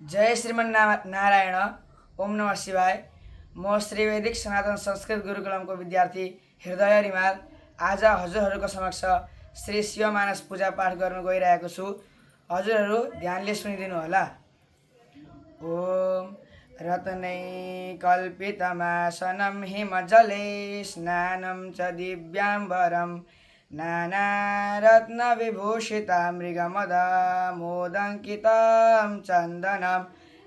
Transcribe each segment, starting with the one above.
जय श्रीमन्नारायण। ओम नमः शिवाय। म श्री वैदिक सनातन संस्कृत गुरुकुलमको विद्यार्थी हृदय रिमाल आज हजुरहरूको समक्ष श्री शिवमानस पूजा पाठ गर्न गइरहेको छु। हजुरहरू ध्यानले सुनिदिनु होला। ओम रत्नै कल्पितमासनं हिमजले स्नानं च दिव्याम्बरं नानारत्नविभूषिता मृगमदमोदङ्कितं चन्दनं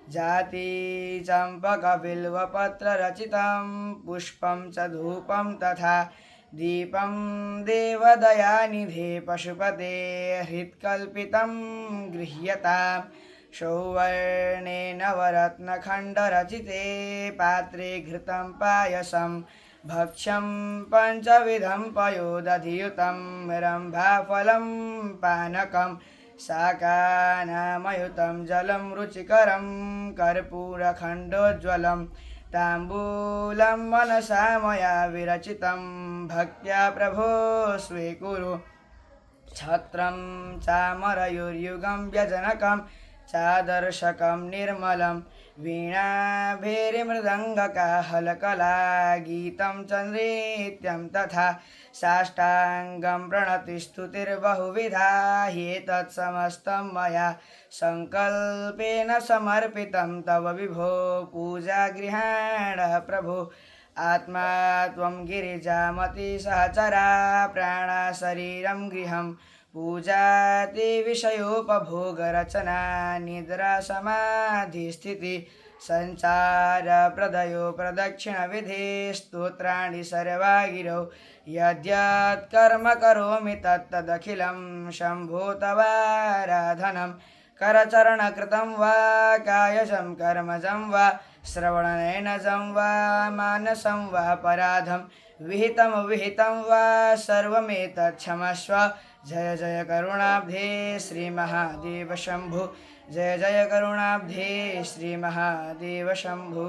जाति चम्पकबिल्वपत्ररचितं पुष्पं च धूपं तथा दीपं देवदयानिधे पशुपते हृत्कल्पितं गृह्यताम्। सौवर्णे नवरत्नखण्डरचिते पात्रे घृतं पायसं भक्ष्यं पञ्चविधं पयोदधियुतं रम्भाफलं पानकं शाकानामयुतं जलं रुचिकरं कर्पूरखण्डोज्ज्वलं ताम्बूलं मनसा मया विरचितं भक्त्या प्रभो स्वीकुरु। छत्रं चामरयुर्युगं व्यजनकं चादर्शकं निर्मलं वीणाभेरिमृदङ्गकाहलकला गीतं च नृत्यं तथा साष्टाङ्गं प्रणतिस्तुतिर्बहुविधा ह्येतत् समस्तं मया सङ्कल्पेन समर्पितं तव विभो पूजागृहाण प्रभो। आत्मा त्वं गिरिजामति सहचरा प्राणा शरीरं गृहं पूजाति विषयोपभोगरचना निद्रा समाधिस्थिति संचार प्रदयो प्रदक्षिणविधे स्तोत्राणि सर्वा गिरौ यद्यत् कर्म करोमि तत्तदखिलं शम्भो तवाराधनं। करचरणकृतं वा कायजं कर्मजं वा श्रवणनयनजं वा मानसं वा पराधं विहितं वा सर्वमेतत् क्षमस्व। जय जय करुणाब्धे श्रीमहादेव शम्भो। जय जय करुणाब्धे श्रीमहादेव शम्भो।